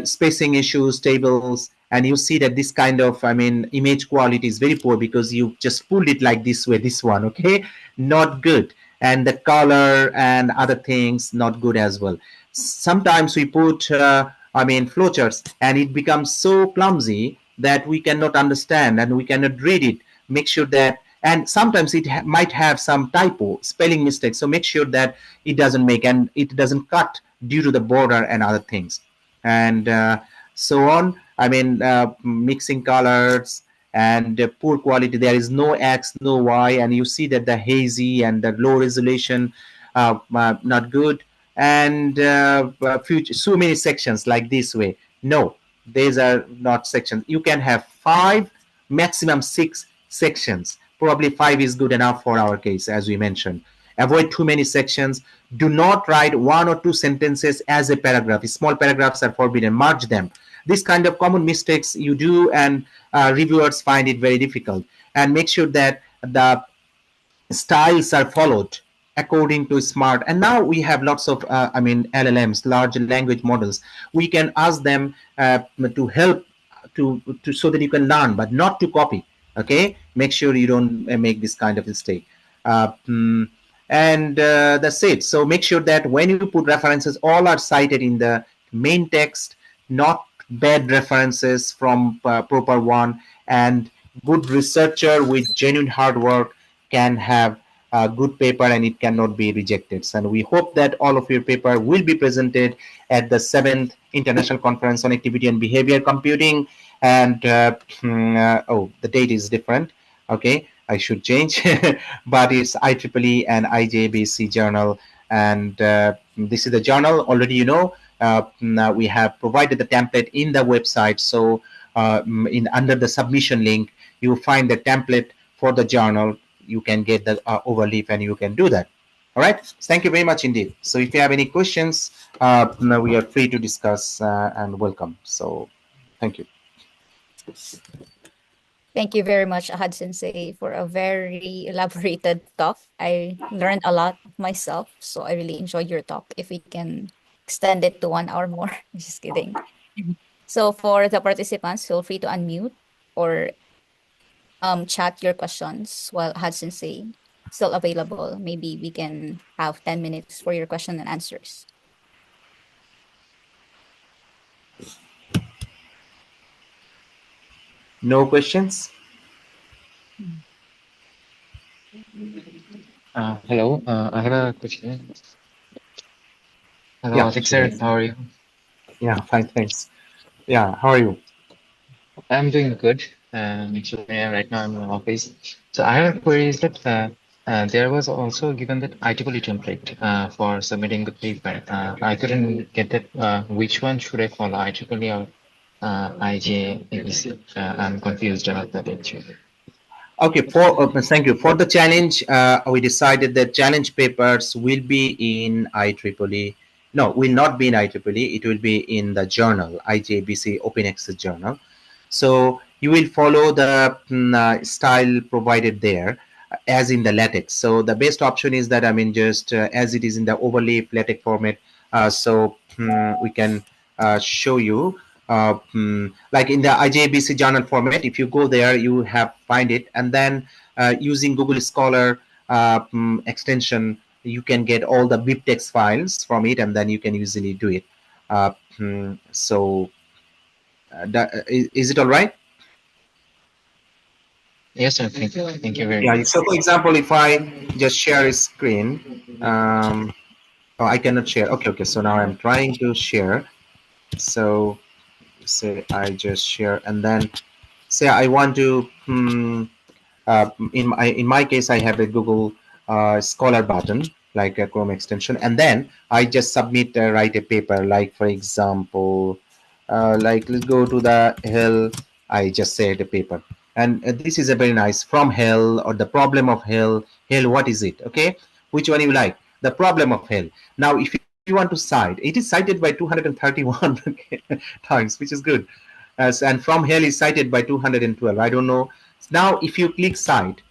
spacing issues, tables, and you see that this kind of, I mean, image quality is very poor because you just pulled it like this way, this one, okay, not good. And the color and other things not good as well. Sometimes we put I mean flowcharts, and it becomes so clumsy that we cannot understand and we cannot read it. Make sure that, and sometimes it might have some typo spelling mistakes, so make sure that it doesn't make, and it doesn't cut due to the border and other things, and so on. I mean, mixing colors and poor quality. There is no X, no Y, and you see that the hazy and the low resolution, not good, and future, so many sections like this way. No, these are not sections. You can have 5, maximum 6 sections. Probably 5 is good enough for our case, as we mentioned. Avoid too many sections. Do not write 1 or 2 sentences as a paragraph. Small paragraphs are forbidden. Marge them. This kind of common mistakes you do, and reviewers find it very difficult. And make sure that the styles are followed according to smart. And now we have lots of I mean LLMs, large language models. We can ask them to help to so that you can learn but not to copy. Okay, make sure you don't make this kind of mistake. uh, mm, and that's it. So make sure that when you put references, all are cited in the main text, not bad references from proper one. And good researcher with genuine hard work can have a good paper, and it cannot be rejected. So, and we hope that all of your paper will be presented at the 7th International Conference on Activity and Behavior Computing. And oh, the date is different. Okay, I should change, but it's IEEE and IJBC journal. And this is the journal already, you know. Now we have provided the template in the website. So in under the submission link, you find the template for the journal. You can get the overleaf, and you can do that. All right. Thank you very much indeed. So if you have any questions, now we are free to discuss, and welcome. So thank you. Thank you very much, Ahad Sensei, for a very elaborated talk. I learned a lot myself, so I really enjoyed your talk. If we can extend it to 1 hour more, just kidding. So for the participants, feel free to unmute or chat your questions while Ahad Sensei still available. Maybe we can have 10 minutes for your question and answers. No questions? Hello, I have a question. Hello, Yeah, Atiq sure. sir, how are you? Yeah, fine, thanks. Yeah, how are you? I'm doing good. So yeah, right now I'm in office. So I have a query is that there was also given that IEEE template for submitting the paper. I couldn't get that. Which one should I follow, IEEE or IJABC? I'm confused about that actually. Okay, thank you. For the challenge, we decided that challenge papers will be in IEEE. No, will not be in IEEE. It will be in the journal, IJBC Open Access Journal. So you will follow the style provided there, as in the LaTeX. So the best option is that, I mean, just as it is in the overlay LaTeX format. So we can show you. Like in the IJBC journal format, if you go there, you have find it, and then using Google Scholar extension, you can get all the BibTeX files from it, and then you can easily do it. So is it all right? Yes, sir. Thank you. Thank you very Yeah. much. So for example, if I just share a screen, oh, I cannot share. Okay, okay. So now I'm trying to share. So say I just share, and then say I want to in my case, I have a Google Scholar button, like a Chrome extension, and then I just submit, write a paper. Like for example, like let's go to the hell. I just said a paper, and this is a very nice from hell, or the problem of hell. Hell, what is it? Okay, which one you like? The problem of hell. Now, if you want to cite, it is cited by 231 times, which is good. And from hell is cited by 212. I don't know. Now, if you click cite,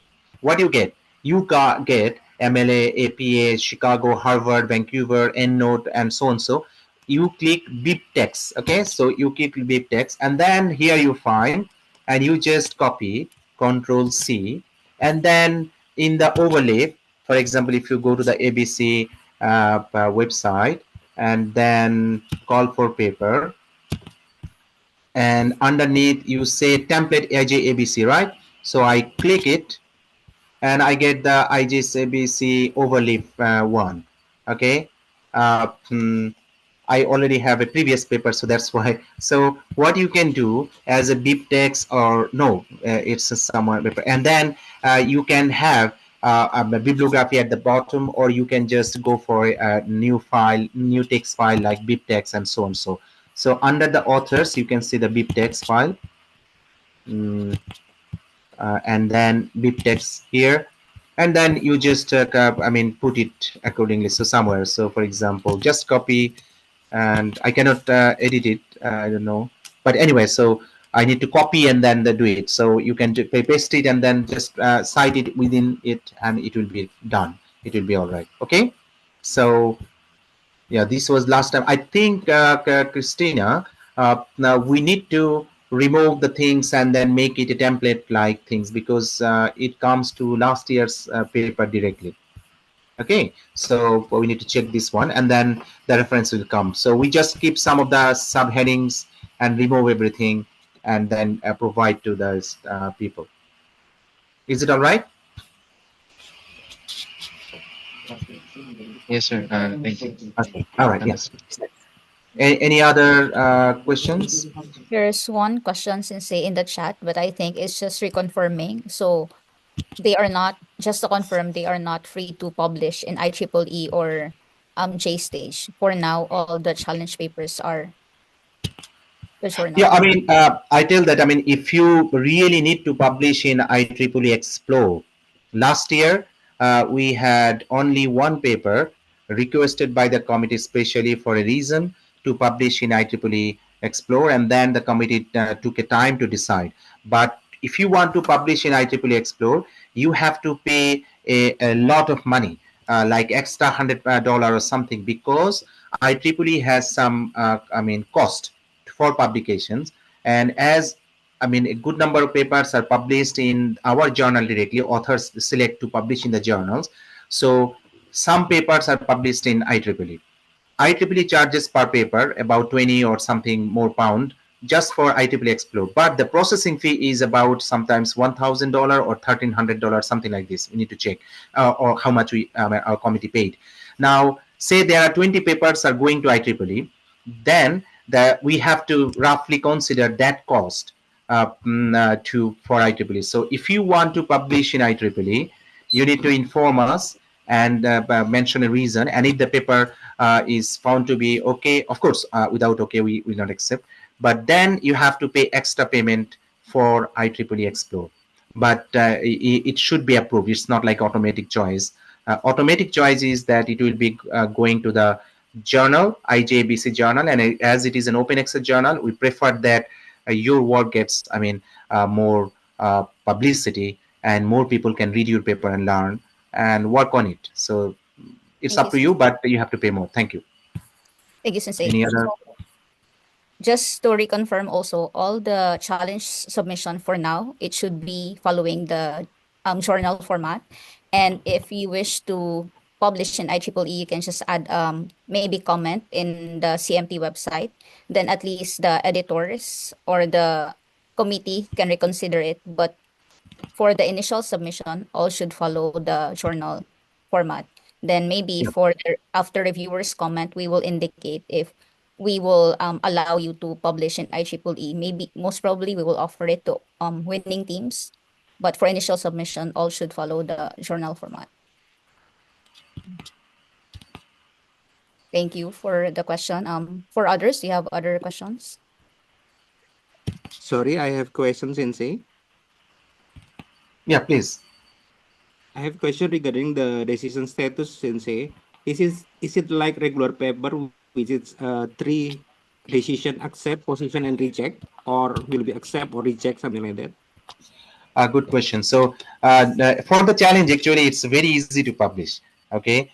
what you get? You get MLA, APA, Chicago, Harvard, Vancouver, EndNote, and so on. So you click beep text. Okay, so you click beep text, and then here you find, and you just copy, Control C, and then in the overlay, for example, if you go to the ABC website and then call for paper, and underneath you say template IJABC, right? So I click it, and I get the IJABC overlay one. Okay. I already have a previous paper, so that's why. So what you can do as a beep text, or no, it's a somewhere paper, and then you can have a bibliography at the bottom, or you can just go for a new file, new text file like beep text and so on. So under the authors, you can see the beep text file, and then beep text here, and then you just put it accordingly. So somewhere. So for example, just copy, and I cannot edit it. I don't know, but anyway, so I need to copy and then do it. So you can paste it and then just cite it within it, and it will be done. It will be all right. Okay. So yeah, this was last time. I think, Christina, now we need to remove the things and then make it a template like things, because it comes to last year's paper directly. Okay, so we need to check this one, and then the reference will come. So we just keep some of the subheadings and remove everything, and then provide to those people. Is it all right? Yes, sir. Thank you. Okay. All right. Yeah. Understood. Any other questions? There's one question, Sensei, in the chat, but I think it's just reconfirming. So they are not, just to confirm, they are not free to publish in IEEE or J stage. For now, all the challenge papers are the Yeah, journal. I mean, I tell that, I mean, if you really need to publish in IEEE Explore, last year we had only one paper requested by the committee specially for a reason to publish in IEEE Explore, and then the committee took a time to decide. But if you want to publish in IEEE Explore, you have to pay a lot of money, like extra $100 or something, because IEEE has some, cost for publications. And as I mean, a good number of papers are published in our journal directly. Authors select to publish in the journals. So some papers are published in IEEE. IEEE charges per paper about 20 or something more pound just for IEEE Explore. But the processing fee is about sometimes $1,000 or $1,300, something like this. We need to check or how much our committee paid. Now, say there are 20 papers are going to IEEE, then we have to roughly consider that cost for IEEE. So if you want to publish in IEEE, you need to inform us and mention a reason. And if the paper is found to be okay, of course, without okay, we will not accept. But then you have to pay extra payment for IEEE Explore. But it should be approved. It's not like automatic choice. Automatic choice is that it will be going to the journal, IJABC journal, and as it is an open access journal, we prefer that your work gets, more publicity, and more people can read your paper and learn and work on it. So it's Thank you, up to you, Sensei. but you have to pay more. Thank you. Thank you, Sensei. Any other? So just to reconfirm also, all the challenge submission for now, it should be following the journal format. And if you wish to publish in IEEE, you can just add maybe comment in the CMT website. Then at least the editors or the committee can reconsider it. But for the initial submission, all should follow the journal format. Then maybe Yeah. for the, after reviewers comment, we will indicate if we will allow you to publish in IEEE. Maybe most probably we will offer it to winning teams. But for initial submission, all should follow the journal format. Thank you for the question. For others, do you have other questions? Sorry, I have questions, Sensei. Yeah, please. I have question regarding the decision status, Sensei. Is it like regular paper, which is three decision: accept, position, and reject, or will be accept or reject, something like that? Good question. So for the challenge, actually, it's very easy to publish. Okay.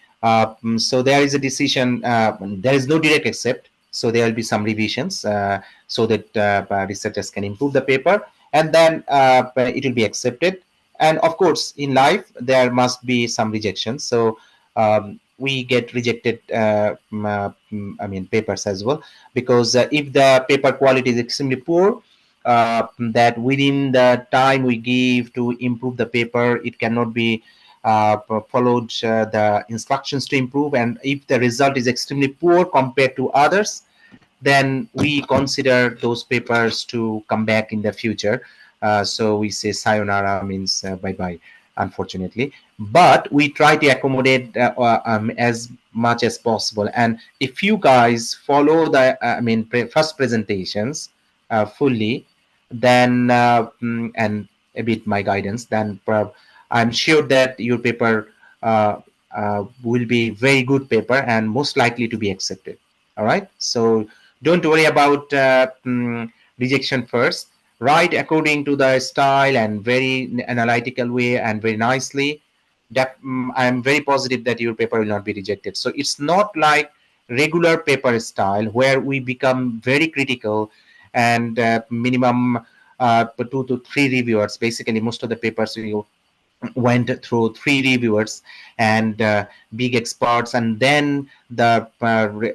So there is a decision. There is no direct accept. So there will be some revisions so that researchers can improve the paper, and then it will be accepted. And of course, in life, there must be some rejections. So we get rejected, I mean, papers as well, because if the paper quality is extremely poor, that within the time we give to improve the paper, it cannot be followed the instructions to improve, and if the result is extremely poor compared to others, then we consider those papers to come back in the future. So we say sayonara, means bye bye, unfortunately. But we try to accommodate as much as possible. And if you guys follow the, first presentations fully, then and a bit my guidance, then I'm sure that your paper will be very good paper and most likely to be accepted. All right. So don't worry about rejection first. Write according to the style and very analytical way and very nicely. That I'm very positive that your paper will not be rejected. So it's not like regular paper style where we become very critical and minimum 2 to 3 reviewers. Basically, most of the papers will went through 3 reviewers and big experts, and then the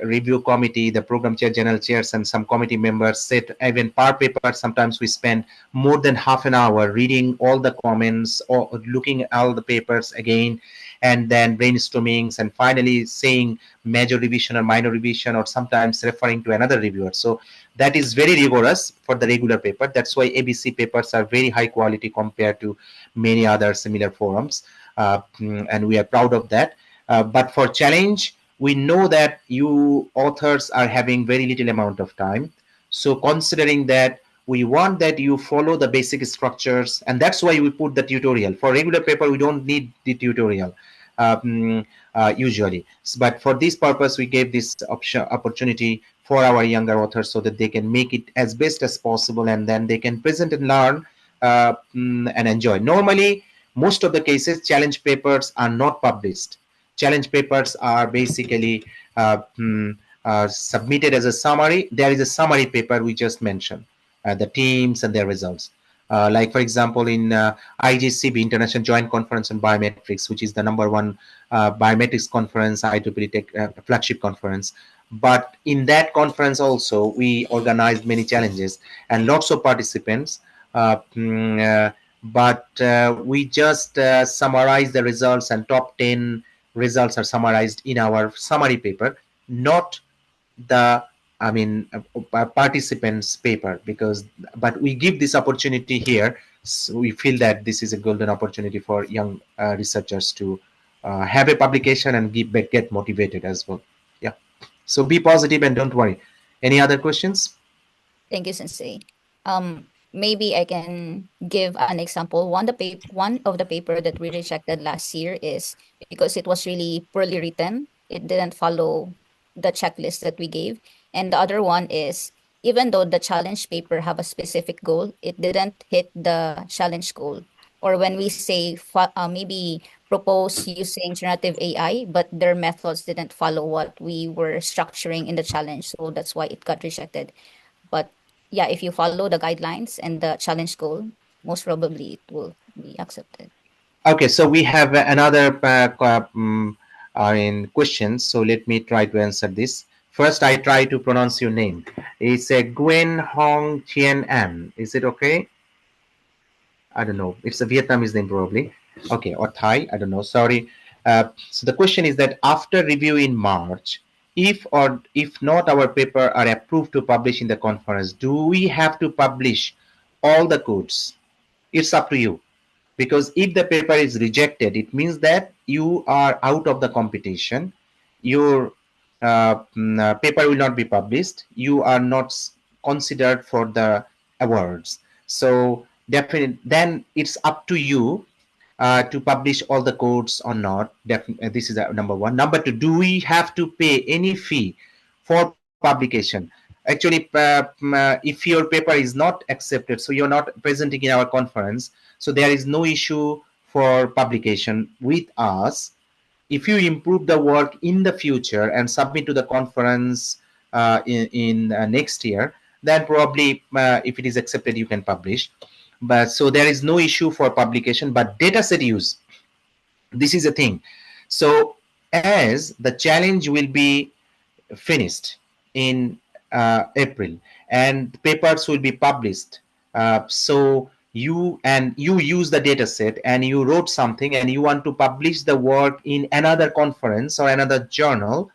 review committee, the program chair, general chairs, and some committee members sit. Even per paper, sometimes we spend more than half an hour reading all the comments or looking at all the papers again, and then brainstormings, and finally saying major revision or minor revision, or sometimes referring to another reviewer. So that is very rigorous for the regular paper. That's why ABC papers are very high quality compared to many other similar forums, and we are proud of that. But for challenge, we know that you authors are having very little amount of time. So considering that, we want that you follow the basic structures, and that's why we put the tutorial. For regular paper, we don't need the tutorial usually, but for this purpose, we gave this opportunity for our younger authors so that they can make it as best as possible, and then they can present and learn and enjoy. Normally, most of the cases, challenge papers are not published. Challenge papers are basically submitted as a summary. There is a summary paper we just mentioned, the teams and their results. Like, for example, in IGCB, International Joint Conference on Biometrics, which is the #1 biometrics conference, IEEE Tech flagship conference. But in that conference also, we organized many challenges and lots of participants. But we just summarize the results, and top 10 results are summarized in our summary paper, not the participants paper, because but we give this opportunity here. So we feel that this is a golden opportunity for young researchers to have a publication and get motivated as well. Yeah, so be positive and don't worry. Any other questions? Thank you, Sensei. Maybe I can give an example. One of the paper that we rejected last year is because it was really poorly written. It didn't follow the checklist that we gave. And the other one is, even though the challenge paper have a specific goal, it didn't hit the challenge goal. Or when we say maybe propose using generative AI, but their methods didn't follow what we were structuring in the challenge. So that's why it got rejected. But yeah, if you follow the guidelines and the challenge goal, most probably it will be accepted. Okay, so we have another question. So let me try to answer this. First, I try to pronounce your name. It's a Gwen Hong Chien Am. Is it okay? I don't know. It's a Vietnamese name probably. Okay, or Thai. I don't know. Sorry. So the question is that after review in March, if or if not our paper are approved to publish in the conference, do we have to publish all the codes? It's up to you, because if the paper is rejected, it means that you are out of the competition. Your paper will not be published. You are not considered for the awards. So definitely, then it's up to you to publish all the codes or not. Definitely, this is #1. #2, do we have to pay any fee for publication? Actually, if your paper is not accepted, so you're not presenting in our conference, so there is no issue for publication with us. If you improve the work in the future and submit to the conference in next year, then probably if it is accepted, you can publish. But so there is no issue for publication, but dataset use, this is a thing. So as the challenge will be finished in April and papers will be published, so you use the data set and you wrote something and you want to publish the work in another conference or another journal,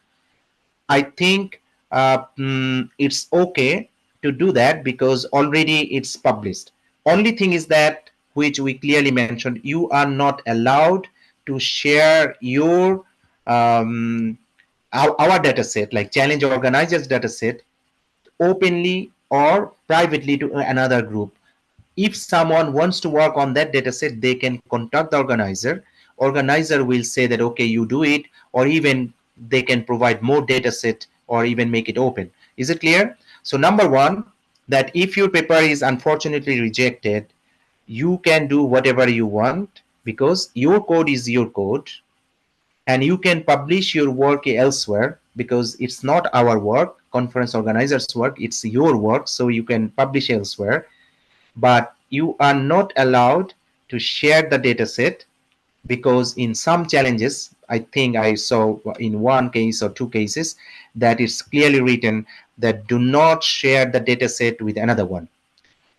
I think it's okay to do that because already it's published. Only thing is that, which we clearly mentioned, you are not allowed to share your our data set, like challenge organizers data set, openly or privately to another group. If someone wants to work on that data set, they can contact the organizer. Organizer will say that, okay, you do it, or even they can provide more data set or even make it open. Is it clear? So number one, that if your paper is unfortunately rejected, you can do whatever you want because your code is your code, and you can publish your work elsewhere because it's not our work, conference organizers' work, it's your work, so you can publish elsewhere. But you are not allowed to share the dataset because in some challenges, I think I saw in one case or two cases that it's clearly written that do not share the dataset with another one.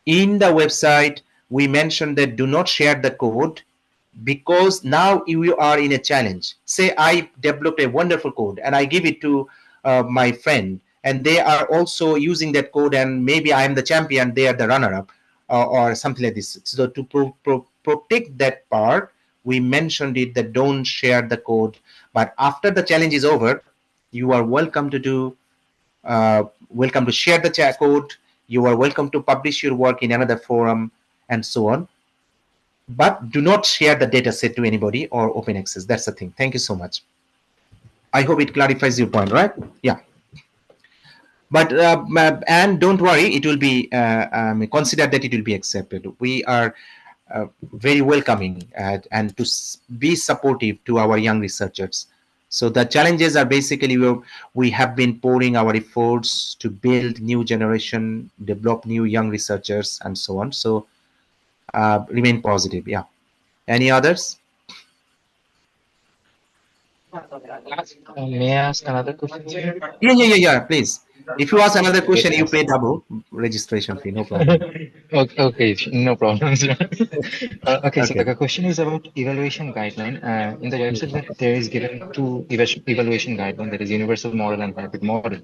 In the website, we mentioned that do not share the code because now you are in a challenge. Say I developed a wonderful code and I give it to my friend, and they are also using that code, and maybe I am the champion, they are the runner-up, or something like this. So to protect that part, we mentioned it that don't share the code. But after the challenge is over, you are welcome to do, welcome to share the code. You are welcome to publish your work in another forum and so on, but do not share the data set to anybody or open access. That's the thing. Thank you so much. I hope it clarifies your point, right? Yeah. But and don't worry, it will be consider that it will be accepted. We are very welcoming and to be supportive to our young researchers. So the challenges are basically we have been pouring our efforts to build new generation, develop new young researchers, and so on. So remain positive. Yeah. Any others? May I ask another question? Yeah. Please. If you ask another question, you pay double registration fee. No problem. Okay, okay, no problem. sir. Okay, so Okay. the question is about evaluation guideline. In the website, that there is given two evaluation guideline, that is universal model and hybrid model.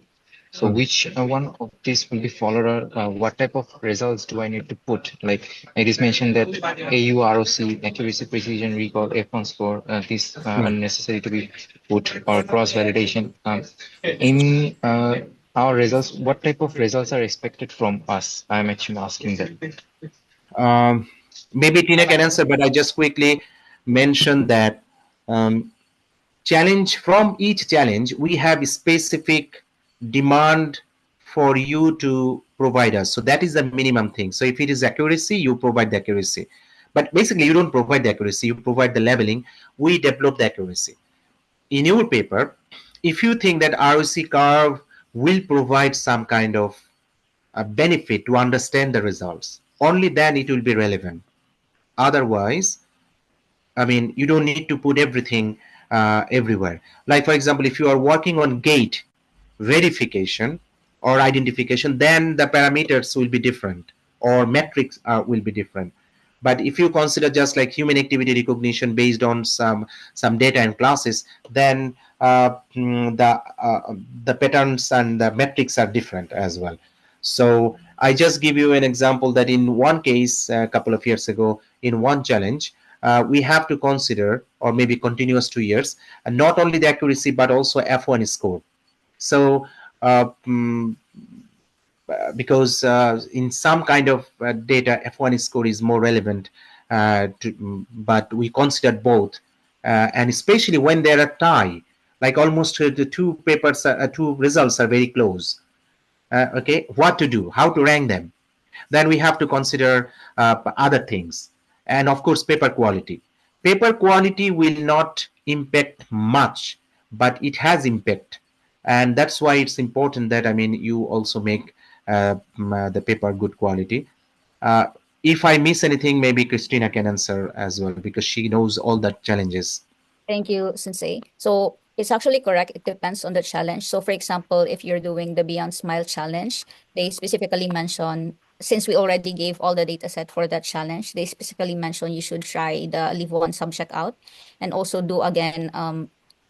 So which one of these will be followed, or what type of results do I need to put? Like it is mentioned that AU, ROC, accuracy, precision, recall, F1 score, these are necessary to be put, or cross validation. In our results, what type of results are expected from us? I'm actually asking that. Um, Maybe Tina can answer, but I just quickly mentioned that um, challenge from each challenge, we have specific demand for you to provide us. So that is the minimum thing. So if it is accuracy, you provide the accuracy. But basically, you don't provide the accuracy, you provide the leveling. We develop the accuracy. In your paper, if you think that ROC curve will provide some kind of a benefit to understand the results, only then it will be relevant. Otherwise, I mean, you don't need to put everything everywhere. Like, for example, if you are working on gate verification or identification, then the parameters will be different or metrics will be different. But if you consider just like human activity recognition based on some data and classes, then the patterns and the metrics are different as well. So I just give you an example that in one case a couple of years ago, in one challenge, we have to consider, or maybe continuous 2 years, not only the accuracy but also F1 score. So because in some kind of data, F1 score is more relevant, but we considered both, and especially when there are tie, like almost the two papers, two results are very close. Okay, what to do, how to rank them? Then we have to consider other things, and of course paper quality. Paper quality will not impact much, but it has impact and that's why it's important that, I mean, you also make the paper good quality. uh, if I miss anything, maybe Christina can answer as well, because she knows all the challenges. Thank you, Sensei. So it's actually correct. It depends on the challenge. So for example, if you're doing the Beyond Smile challenge, they specifically mention, since we already gave all the data set for that challenge, they specifically mention you should try the leave one subject out and also do again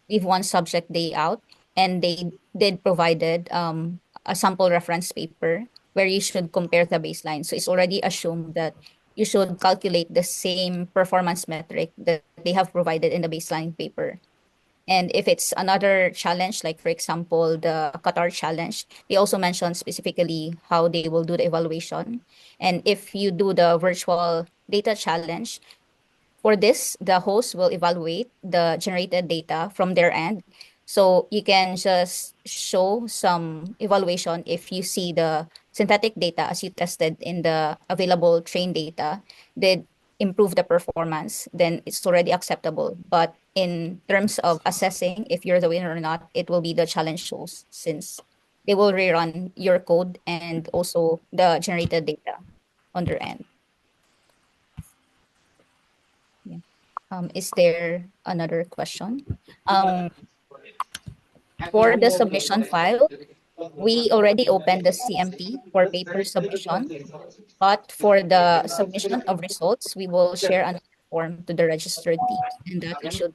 leave one subject day out. And they did provided a sample reference paper where you should compare the baseline. So it's already assumed that you should calculate the same performance metric that they have provided in the baseline paper. And if it's another challenge, like for example, the Qatar challenge, they also mention specifically how they will do the evaluation. And if you do the virtual data challenge, for this, the host will evaluate the generated data from their end. So you can just show some evaluation if you see the synthetic data as you tested in the available trained data did improve the performance, then it's already acceptable. But in terms of assessing if you're the winner or not, it will be the challenge host, since they will rerun your code and also the generated data on their end. Yeah. Is there another question? Um, for the submission file, we already opened the CMP for paper submission, but for the submission of results, we will share another form to the registered teams, and that you should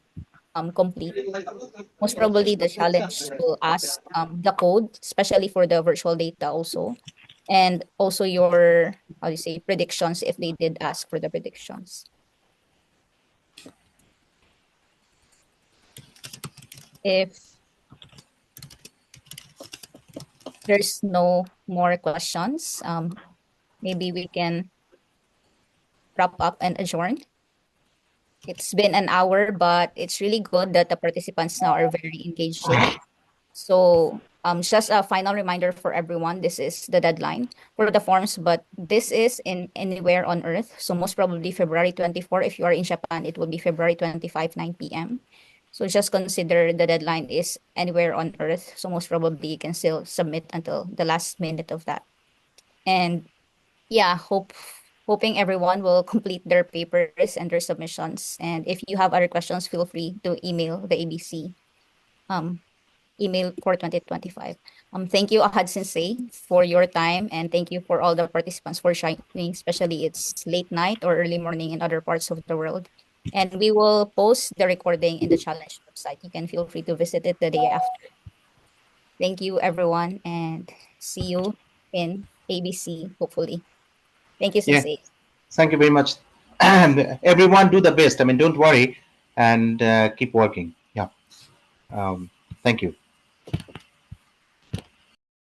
complete. Most probably, the challenge will ask the code, especially for the virtual data also, and also your, how do you say, predictions if they did ask for the predictions. If there's no more questions, maybe we can wrap up and adjourn. It's been an hour, but it's really good that the participants now are very engaging. So just a final reminder for everyone, this is the deadline for the forms, but this is in anywhere on Earth. So most probably February 24. If you are in Japan, it will be February 25, 9 p.m. So just consider the deadline is anywhere on Earth. So most probably you can still submit until the last minute of that. And yeah, hoping everyone will complete their papers and their submissions. And if you have other questions, feel free to email the ABC um, email for 2025. Thank you, Ahad Sensei, for your time, and thank you for all the participants for joining, especially it's late night or early morning in other parts of the world. And we will post the recording in the challenge website. You can feel free to visit it the day after. Thank you, everyone, and see you in ABC, hopefully. Thank you, Yeah, Sensei. thank you very much. And everyone, do the best. I mean, don't worry, and keep working. Yeah. Um, Thank you.